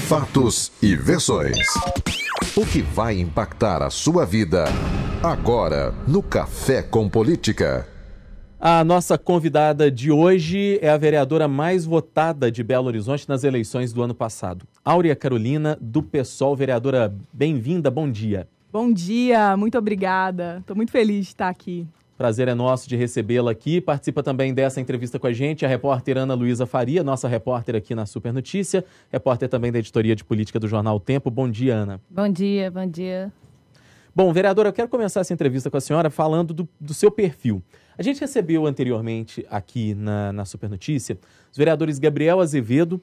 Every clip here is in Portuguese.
Fatos e versões. O que vai impactar a sua vida agora no Café com Política. A nossa convidada de hoje é a vereadora mais votada de Belo Horizonte nas eleições do ano passado. Áurea Carolina, do PSOL. Vereadora, bem-vinda, bom dia. Bom dia, muito obrigada. Estou muito feliz de estar aqui. Prazer é nosso de recebê-la aqui. Participa também dessa entrevista com a gente a repórter Ana Luísa Faria, nossa repórter aqui na Super Notícia, repórter também da editoria de política do jornal O Tempo. Bom dia, Ana. Bom dia, bom dia. Bom, vereadora, eu quero começar essa entrevista com a senhora falando do seu perfil. A gente recebeu anteriormente aqui na Super Notícia os vereadores Gabriel Azevedo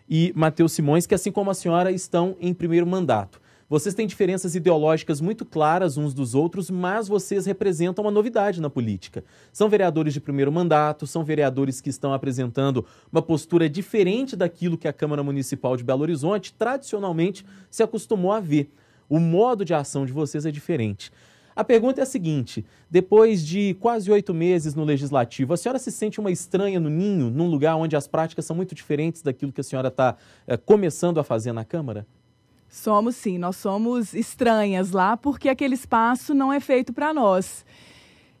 e Matheus Simões, que assim como a senhora estão em primeiro mandato. Vocês têm diferenças ideológicas muito claras uns dos outros, mas vocês representam uma novidade na política. São vereadores de primeiro mandato, são vereadores que estão apresentando uma postura diferente daquilo que a Câmara Municipal de Belo Horizonte tradicionalmente se acostumou a ver. O modo de ação de vocês é diferente. A pergunta é a seguinte: depois de quase 8 meses no Legislativo, a senhora se sente uma estranha no ninho, num lugar onde as práticas são muito diferentes daquilo que a senhora está começando a fazer na Câmara? Somos sim, nós somos estranhas lá porque aquele espaço não é feito para nós.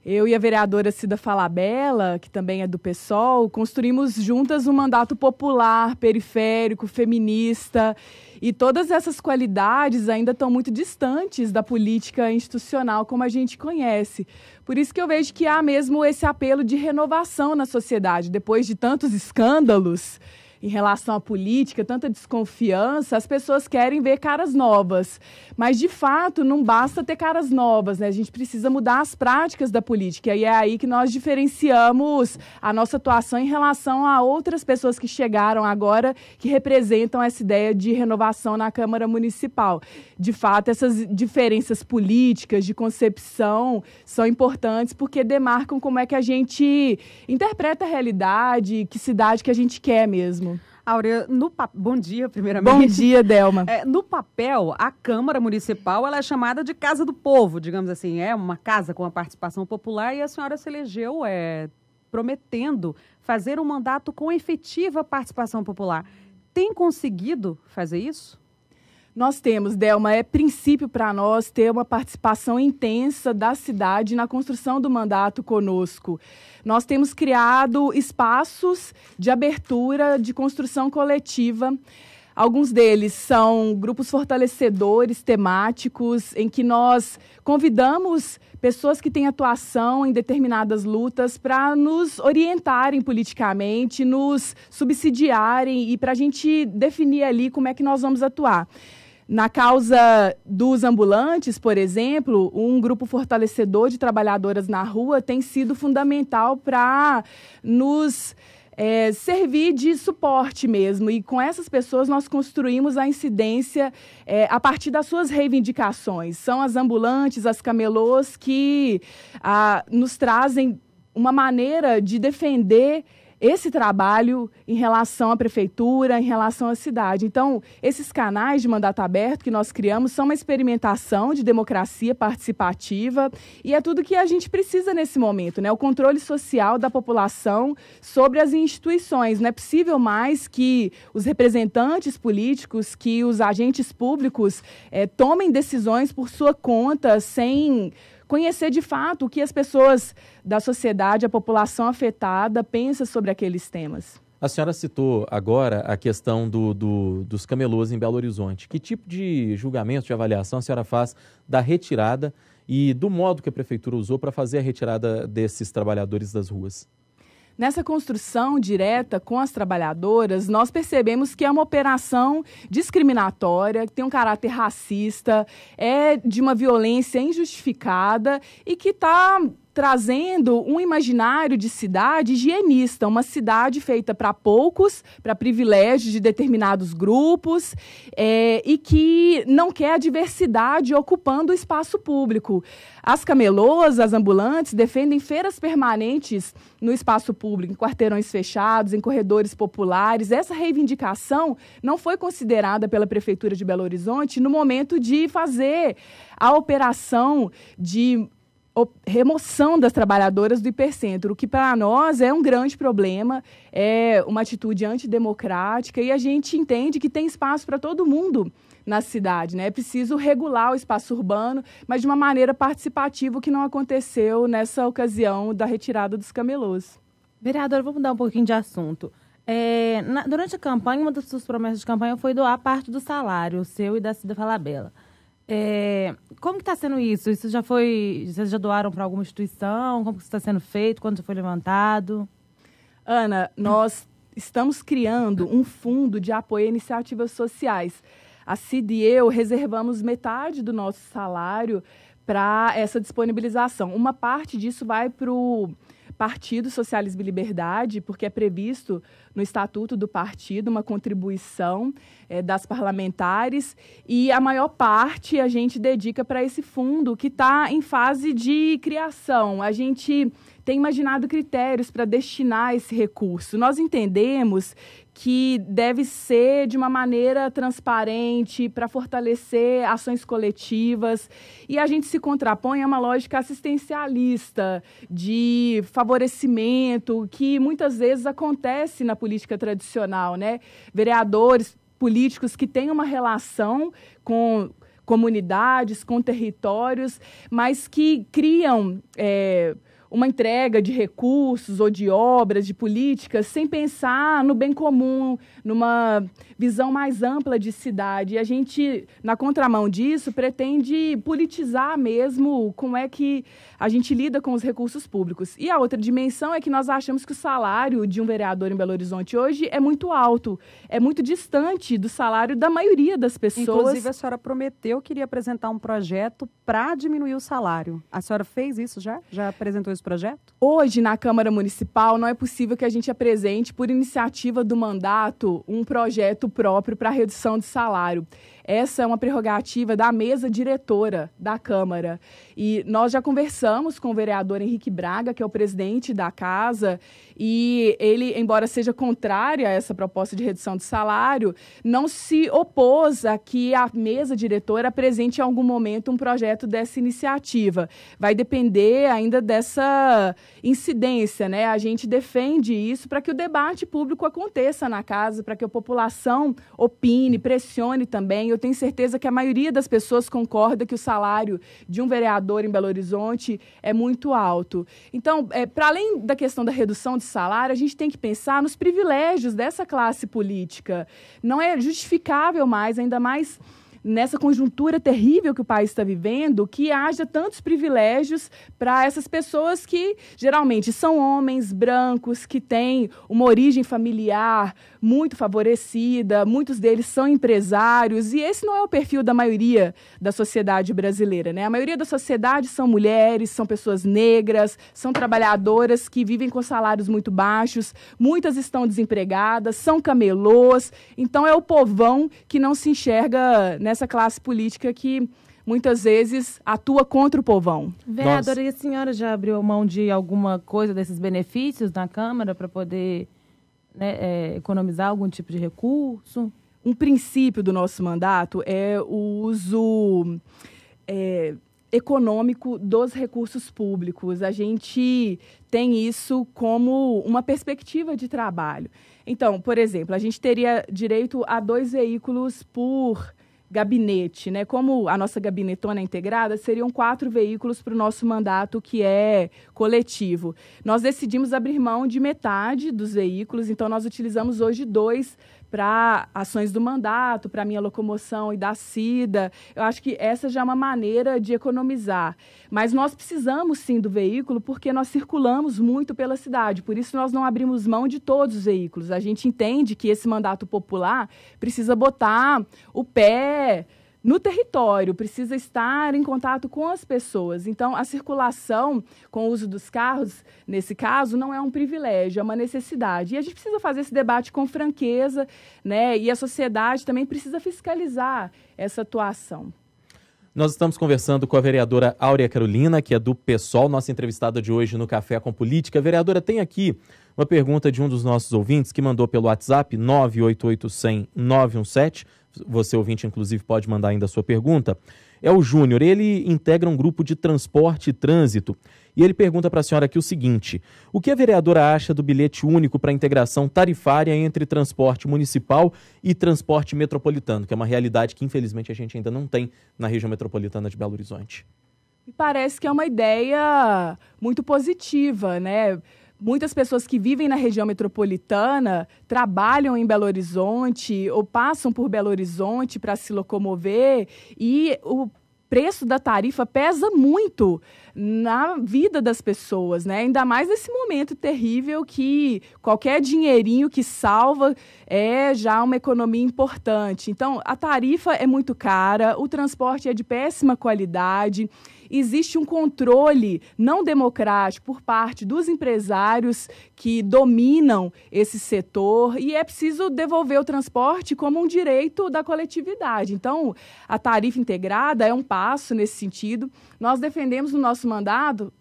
Eu e a vereadora Cida Falabella, que também é do PSOL, construímos juntas um mandato popular, periférico, feminista, e todas essas qualidades ainda estão muito distantes da política institucional como a gente conhece. Por isso que eu vejo que há mesmo esse apelo de renovação na sociedade. Depois de tantos escândalos em relação à política, tanta desconfiança, as pessoas querem ver caras novas. Mas, de fato, não basta ter caras novas, né? A gente precisa mudar as práticas da política. E é aí que nós diferenciamos a nossa atuação em relação a outras pessoas que chegaram agora, que representam essa ideia de renovação na Câmara Municipal. De fato, essas diferenças políticas, de concepção, são importantes porque demarcam como é que a gente interpreta a realidade, que cidade que a gente quer mesmo. Áurea, bom dia, primeiramente. Bom dia, Delma. No papel, a Câmara Municipal ela é chamada de Casa do Povo, digamos assim. É uma casa com a participação popular e a senhora se elegeu prometendo fazer um mandato com efetiva participação popular. Tem conseguido fazer isso? Nós temos, Delma, é princípio para nós ter uma participação intensa da cidade na construção do mandato conosco. Nós temos criado espaços de abertura, de construção coletiva. Alguns deles são grupos fortalecedores, temáticos, em que nós convidamos pessoas que têm atuação em determinadas lutas para nos orientarem politicamente, nos subsidiarem e para a gente definir ali como é que nós vamos atuar. Na causa dos ambulantes, por exemplo, um grupo fortalecedor de trabalhadoras na rua tem sido fundamental para nos servir de suporte mesmo. E com essas pessoas nós construímos a incidência a partir das suas reivindicações. São as ambulantes, as camelôs que nos trazem uma maneira de defender esse trabalho em relação à prefeitura, em relação à cidade. Então, esses canais de mandato aberto que nós criamos são uma experimentação de democracia participativa e é tudo que a gente precisa nesse momento, né? O controle social da população sobre as instituições. Não é possível mais que os representantes políticos, que os agentes públicos tomem decisões por sua conta sem conhecer de fato o que as pessoas da sociedade, a população afetada, pensa sobre aqueles temas. A senhora citou agora a questão dos camelôs em Belo Horizonte. Que tipo de julgamento, de avaliação a senhora faz da retirada e do modo que a prefeitura usou para fazer a retirada desses trabalhadores das ruas? Nessa construção direta com as trabalhadoras, nós percebemos que é uma operação discriminatória, que tem um caráter racista, é de uma violência injustificada e que está trazendo um imaginário de cidade higienista, uma cidade feita para poucos, para privilégios de determinados grupos, e que não quer a diversidade ocupando o espaço público. As camelôs, as ambulantes, defendem feiras permanentes no espaço público, em quarteirões fechados, em corredores populares. Essa reivindicação não foi considerada pela Prefeitura de Belo Horizonte no momento de fazer a operação de remoção das trabalhadoras do hipercentro, o que para nós é um grande problema, é uma atitude antidemocrática, e a gente entende que tem espaço para todo mundo na cidade, né? É preciso regular o espaço urbano, mas de uma maneira participativa, o que não aconteceu nessa ocasião da retirada dos camelôs. Vereadora, vamos mudar um pouquinho de assunto. Durante a campanha, uma das suas promessas de campanha foi doar parte do salário, o seu e da Cida Falabella. Como que está sendo isso? Isso vocês já doaram para alguma instituição? Como que isso está sendo feito? Quando já foi levantado? Ana, nós estamos criando um fundo de apoio a iniciativas sociais. A Cida e eu reservamos metade do nosso salário para essa disponibilização. Uma parte disso vai para o Partido Socialismo e Liberdade, porque é previsto no Estatuto do Partido uma contribuição das parlamentares, e a maior parte a gente dedica para esse fundo que está em fase de criação. A gente tem imaginado critérios para destinar esse recurso. Nós entendemos que deve ser de uma maneira transparente, para fortalecer ações coletivas, e a gente se contrapõe a uma lógica assistencialista, de favorecimento, que muitas vezes acontece na política tradicional, né? Vereadores, políticos que têm uma relação com comunidades, com territórios, mas que criam uma entrega de recursos ou de obras, de políticas, sem pensar no bem comum, numa visão mais ampla de cidade. E a gente, na contramão disso, pretende politizar mesmo como é que a gente lida com os recursos públicos. E a outra dimensão é que nós achamos que o salário de um vereador em Belo Horizonte hoje é muito alto, é muito distante do salário da maioria das pessoas. Inclusive, a senhora prometeu que iria apresentar um projeto para diminuir o salário. A senhora fez isso já? Já apresentou esse projeto? Hoje, na Câmara Municipal, não é possível que a gente apresente, por iniciativa do mandato, um projeto próprio para redução de salário. Essa é uma prerrogativa da mesa diretora da Câmara. E nós já conversamos com o vereador Henrique Braga, que é o presidente da casa, e ele, embora seja contrário a essa proposta de redução de salário, não se opôs a que a mesa diretora apresente em algum momento um projeto dessa iniciativa. Vai depender ainda dessa incidência, né? A gente defende isso para que o debate público aconteça na casa, para que a população opine, pressione também. Eu tenho certeza que a maioria das pessoas concorda que o salário de um vereador em Belo Horizonte é muito alto. Então, para além da questão da redução de salário, a gente tem que pensar nos privilégios dessa classe política. Não é justificável mais, ainda mais nessa conjuntura terrível que o país está vivendo, que haja tantos privilégios para essas pessoas que geralmente são homens brancos, que têm uma origem familiar muito favorecida, muitos deles são empresários, e esse não é o perfil da maioria da sociedade brasileira, né? A maioria da sociedade são mulheres, são pessoas negras, são trabalhadoras que vivem com salários muito baixos, muitas estão desempregadas, são camelôs, então é o povão que não se enxerga nessa classe política que muitas vezes atua contra o povão. Vereadora, e a senhora já abriu mão de alguma coisa desses benefícios na Câmara para poder economizar algum tipo de recurso? Um princípio do nosso mandato é o uso econômico dos recursos públicos. A gente tem isso como uma perspectiva de trabalho. Então, por exemplo, a gente teria direito a 2 veículos por gabinete, né? Como a nossa gabinetona é integrada, seriam 4 veículos para o nosso mandato, que é coletivo. Nós decidimos abrir mão de metade dos veículos, então nós utilizamos hoje 2 para ações do mandato, para a minha locomoção e da Cida. Eu acho que essa já é uma maneira de economizar. Mas nós precisamos, sim, do veículo, porque nós circulamos muito pela cidade. Por isso, nós não abrimos mão de todos os veículos. A gente entende que esse mandato popular precisa botar o pé no território, precisa estar em contato com as pessoas. Então, a circulação com o uso dos carros, nesse caso, não é um privilégio, é uma necessidade. E a gente precisa fazer esse debate com franqueza, né? E a sociedade também precisa fiscalizar essa atuação. Nós estamos conversando com a vereadora Áurea Carolina, que é do PSOL, nossa entrevistada de hoje no Café com Política. Vereadora, tem aqui uma pergunta de um dos nossos ouvintes que mandou pelo WhatsApp 988-100-917. você ouvinte, inclusive, pode mandar ainda a sua pergunta, é o Júnior. Ele integra um grupo de transporte e trânsito e ele pergunta para a senhora aqui o seguinte: o que a vereadora acha do bilhete único para integração tarifária entre transporte municipal e transporte metropolitano, que é uma realidade que, infelizmente, a gente ainda não tem na região metropolitana de Belo Horizonte? Me parece que é uma ideia muito positiva, né? Muitas pessoas que vivem na região metropolitana trabalham em Belo Horizonte ou passam por Belo Horizonte para se locomover e o preço da tarifa pesa muito na vida das pessoas, né? Ainda mais nesse momento terrível que qualquer dinheirinho que salva é já uma economia importante. Então, a tarifa é muito cara, o transporte é de péssima qualidade. Existe um controle não democrático por parte dos empresários que dominam esse setor e é preciso devolver o transporte como um direito da coletividade. Então, a tarifa integrada é um passo nesse sentido. Nós defendemos no nosso mandato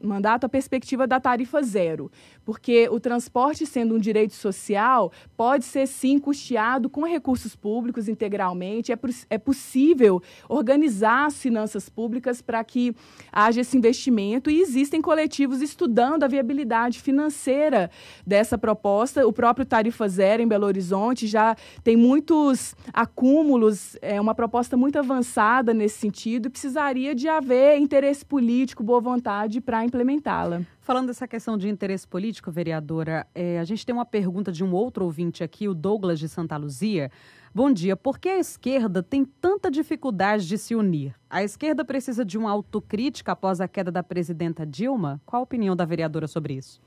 a perspectiva da tarifa zero, porque o transporte, sendo um direito social, pode ser, sim, custeado com recursos públicos integralmente. É possível organizar as finanças públicas para que haja esse investimento e existem coletivos estudando a viabilidade financeira dessa proposta. O próprio Tarifa Zero em Belo Horizonte já tem muitos acúmulos, é uma proposta muito avançada nesse sentido e precisaria de haver interesse político, boa vontade para implementá-la. Falando dessa questão de interesse político, vereadora, a gente tem uma pergunta de um outro ouvinte aqui, o Douglas de Santa Luzia. Bom dia, por que a esquerda tem tanta dificuldade de se unir? A esquerda precisa de uma autocrítica após a queda da presidenta Dilma? Qual a opinião da vereadora sobre isso?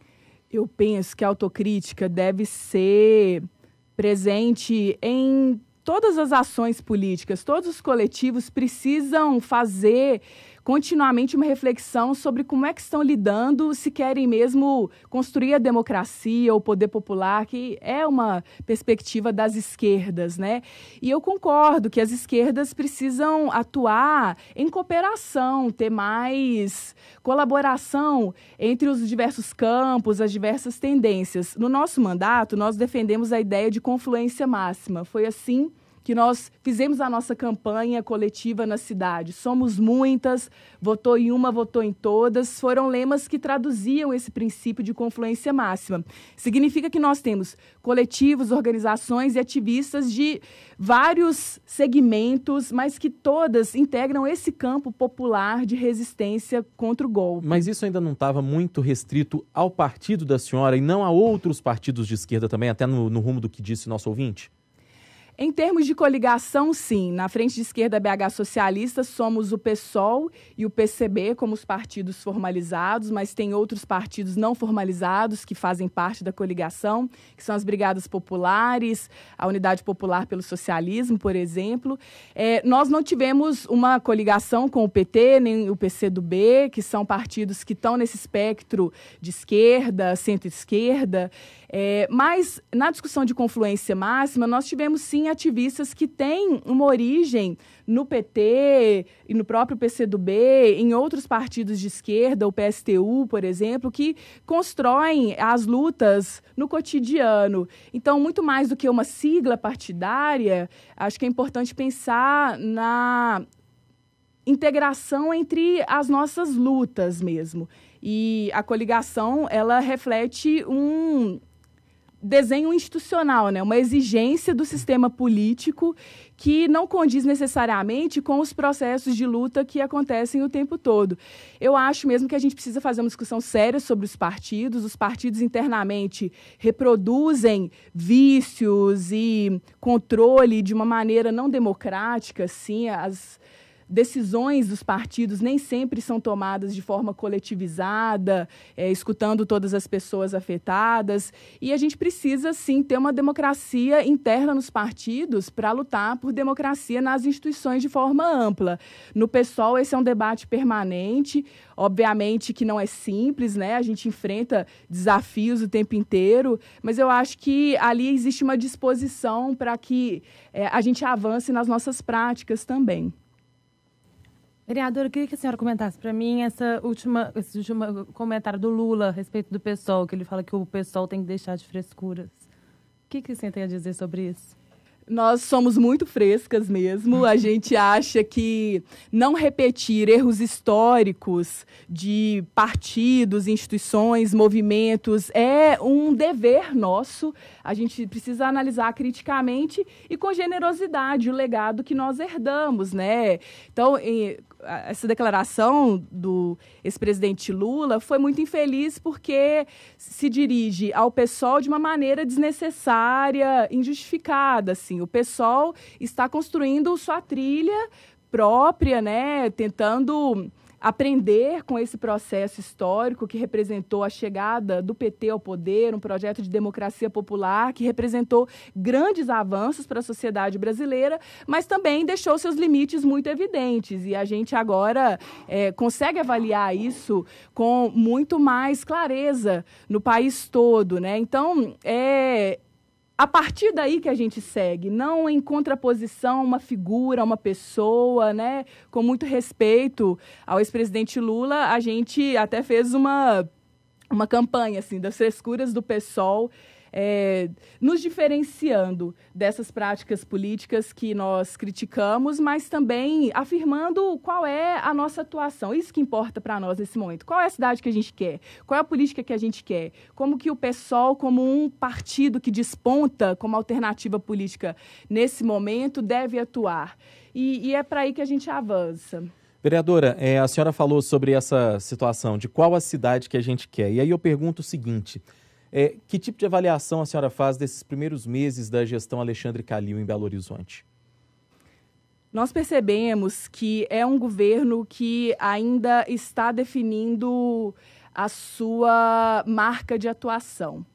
Eu penso que a autocrítica deve ser presente em todas as ações políticas. Todos os coletivos precisam fazer continuamente uma reflexão sobre como é que estão lidando, se querem mesmo construir a democracia, o poder popular, que é uma perspectiva das esquerdas, né? E eu concordo que as esquerdas precisam atuar em cooperação, ter mais colaboração entre os diversos campos, as diversas tendências. No nosso mandato, nós defendemos a ideia de confluência máxima. Foi assim que nós fizemos a nossa campanha coletiva na cidade. Somos muitas, votou em uma, votou em todas. Foram lemas que traduziam esse princípio de confluência máxima. Significa que nós temos coletivos, organizações e ativistas de vários segmentos, mas que todas integram esse campo popular de resistência contra o golpe. Mas isso ainda não estava muito restrito ao partido da senhora e não a outros partidos de esquerda também, até no rumo do que disse o nosso ouvinte? Em termos de coligação, sim. Na Frente de Esquerda BH Socialista, somos o PSOL e o PCB como os partidos formalizados, mas tem outros partidos não formalizados que fazem parte da coligação, que são as Brigadas Populares, a Unidade Popular pelo Socialismo, por exemplo. Nós não tivemos uma coligação com o PT, nem o PCdoB, que são partidos que estão nesse espectro de esquerda, centro-esquerda. Mas, na discussão de confluência máxima, nós tivemos, sim, ativistas que têm uma origem no PT e no próprio PCdoB, em outros partidos de esquerda, o PSTU, por exemplo, que constroem as lutas no cotidiano. Então, muito mais do que uma sigla partidária, acho que é importante pensar na integração entre as nossas lutas mesmo. E a coligação, ela reflete um desenho institucional, né? Uma exigência do sistema político que não condiz necessariamente com os processos de luta que acontecem o tempo todo. Eu acho mesmo que a gente precisa fazer uma discussão séria sobre os partidos internamente reproduzem vícios e controle de uma maneira não democrática, assim, as decisões dos partidos nem sempre são tomadas de forma coletivizada, escutando todas as pessoas afetadas. E a gente precisa, sim, ter uma democracia interna nos partidos para lutar por democracia nas instituições de forma ampla. No PSOL, esse é um debate permanente. Obviamente que não é simples, né? A gente enfrenta desafios o tempo inteiro, mas eu acho que ali existe uma disposição para que a gente avance nas nossas práticas também. Vereadora, eu queria que a senhora comentasse para mim esse último comentário do Lula a respeito do PSOL, que ele fala que o PSOL tem que deixar de frescuras. O que você tem a dizer sobre isso? Nós somos muito frescas mesmo. A gente acha que não repetir erros históricos de partidos, instituições, movimentos é um dever nosso. A gente precisa analisar criticamente e com generosidade o legado que nós herdamos, né? Então, essa declaração do ex-presidente Lula foi muito infeliz porque se dirige ao PSOL de uma maneira desnecessária, injustificada, assim. O PSOL está construindo sua trilha própria, né? Tentando aprender com esse processo histórico que representou a chegada do PT ao poder, um projeto de democracia popular que representou grandes avanços para a sociedade brasileira, mas também deixou seus limites muito evidentes. E a gente agora consegue avaliar isso com muito mais clareza no país todo, né? Então, a partir daí que a gente segue, não em contraposição a uma figura, a uma pessoa, né? Com muito respeito ao ex-presidente Lula, a gente até fez uma campanha assim, das frescuras do PSOL, nos diferenciando dessas práticas políticas que nós criticamos, mas também afirmando qual é a nossa atuação. Isso que importa para nós nesse momento. Qual é a cidade que a gente quer? Qual é a política que a gente quer? Como que o PSOL, como um partido que desponta como alternativa política nesse momento, deve atuar? E é para aí que a gente avança. Vereadora, a senhora falou sobre essa situação de qual a cidade que a gente quer. E aí eu pergunto o seguinte: que tipo de avaliação a senhora faz desses primeiros meses da gestão Alexandre Calil em Belo Horizonte? Nós percebemos que é um governo que ainda está definindo a sua marca de atuação.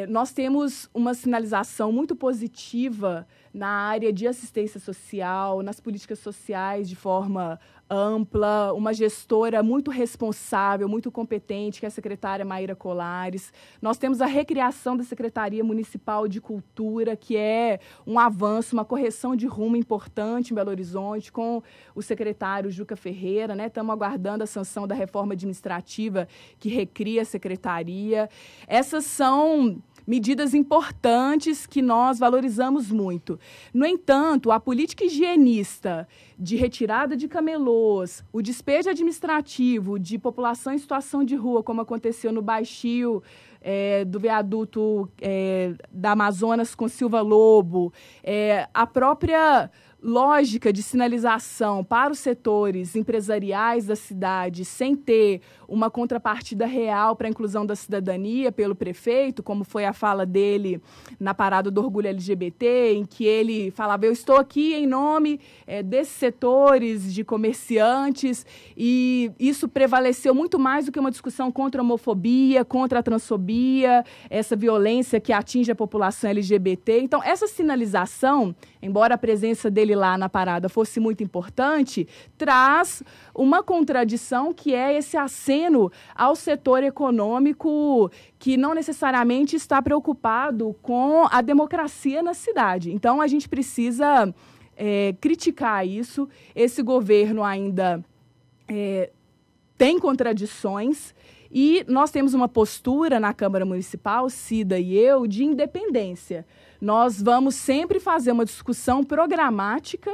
Nós temos uma sinalização muito positiva na área de assistência social, nas políticas sociais de forma ampla, uma gestora muito responsável, muito competente, que é a secretária Maíra Colares. Nós temos a recriação da Secretaria Municipal de Cultura, que é um avanço, uma correção de rumo importante em Belo Horizonte, com o secretário Juca Ferreira, né? Estamos aguardando a sanção da reforma administrativa que recria a secretaria. Essas são medidas importantes que nós valorizamos muito. No entanto, a política higienista de retirada de camelôs, o despejo administrativo de população em situação de rua, como aconteceu no baixio do viaduto da Amazonas com Silva Lobo, a própria lógica de sinalização para os setores empresariais da cidade sem ter uma contrapartida real para a inclusão da cidadania pelo prefeito, como foi a fala dele na parada do orgulho LGBT, em que ele falava: eu estou aqui em nome desses setores de comerciantes, e isso prevaleceu muito mais do que uma discussão contra a homofobia, contra a transfobia, essa violência que atinge a população LGBT. Então, essa sinalização, embora a presença dele lá na parada fosse muito importante, traz uma contradição, que é esse aceno ao setor econômico que não necessariamente está preocupado com a democracia na cidade. Então, a gente precisa criticar isso. Esse governo ainda tem contradições, e nós temos uma postura na Câmara Municipal, Cida e eu, de independência. Nós vamos sempre fazer uma discussão programática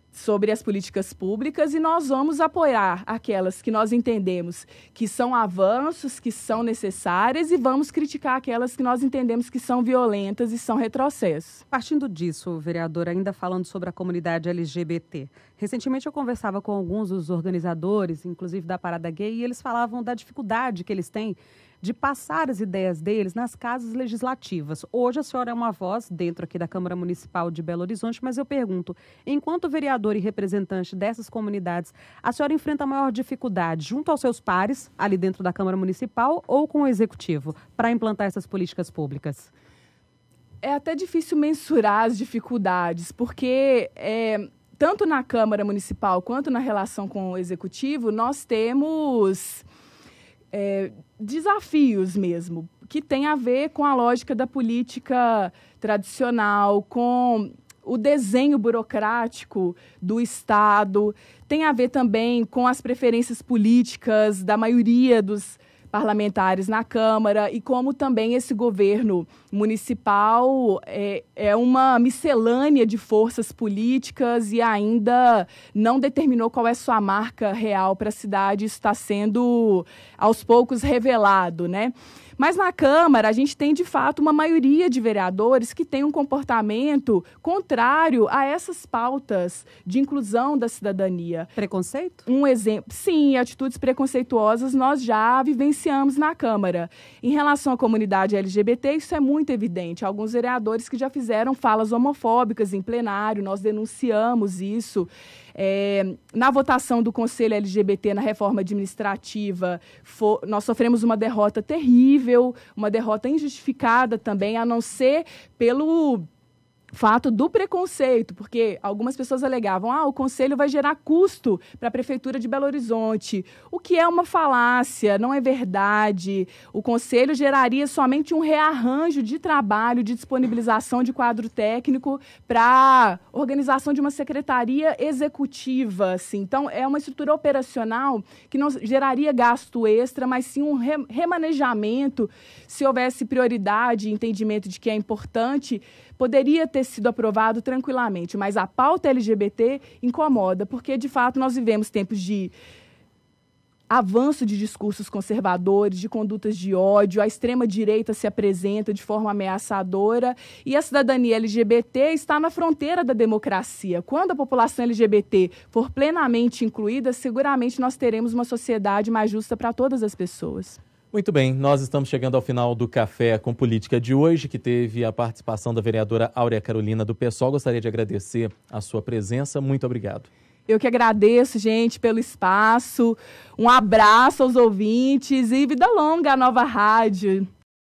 sobre as políticas públicas, e nós vamos apoiar aquelas que nós entendemos que são avanços, que são necessárias, e vamos criticar aquelas que nós entendemos que são violentas e são retrocessos. Partindo disso, vereadora, ainda falando sobre a comunidade LGBT, recentemente eu conversava com alguns dos organizadores, inclusive da Parada Gay, e eles falavam da dificuldade que eles têm de passar as ideias deles nas casas legislativas. Hoje a senhora é uma voz dentro aqui da Câmara Municipal de Belo Horizonte, mas eu pergunto, enquanto vereador e representante dessas comunidades, a senhora enfrenta a maior dificuldade junto aos seus pares, ali dentro da Câmara Municipal, ou com o Executivo, para implantar essas políticas públicas? É até difícil mensurar as dificuldades, porque tanto na Câmara Municipal quanto na relação com o Executivo, nós temos desafios mesmo, que tem a ver com a lógica da política tradicional, com o desenho burocrático do Estado, tem a ver também com as preferências políticas da maioria dos parlamentares na Câmara e como também esse governo municipal é uma miscelânea de forças políticas e ainda não determinou qual é sua marca real para a cidade. Isso está sendo, aos poucos, revelado, né? Mas na Câmara, a gente tem, de fato, uma maioria de vereadores que tem um comportamento contrário a essas pautas de inclusão da cidadania. Preconceito? Um exemplo, sim, atitudes preconceituosas nós já vivenciamos na Câmara. Em relação à comunidade LGBT, isso é muito evidente. Alguns vereadores que já fizeram falas homofóbicas em plenário, nós denunciamos isso. Na votação do Conselho LGBT na reforma administrativa, nós sofremos uma derrota terrível, uma derrota injustificada também, a não ser pelo fato do preconceito, porque algumas pessoas alegavam, o Conselho vai gerar custo para a Prefeitura de Belo Horizonte, o que é uma falácia, não é verdade. O Conselho geraria somente um rearranjo de trabalho, de disponibilização de quadro técnico para organização de uma secretaria executiva, assim. Então, é uma estrutura operacional que não geraria gasto extra, mas sim um remanejamento. Se houvesse prioridade e entendimento de que é importante, poderia ter sido aprovado tranquilamente, mas a pauta LGBT incomoda, porque, de fato, nós vivemos tempos de avanço de discursos conservadores, de condutas de ódio, a extrema-direita se apresenta de forma ameaçadora e a cidadania LGBT está na fronteira da democracia. Quando a população LGBT for plenamente incluída, seguramente nós teremos uma sociedade mais justa para todas as pessoas. Muito bem, nós estamos chegando ao final do Café com Política de hoje, que teve a participação da vereadora Áurea Carolina do PSOL. Gostaria de agradecer a sua presença. Muito obrigado. Eu que agradeço, gente, pelo espaço. Um abraço aos ouvintes e vida longa à Nova Rádio.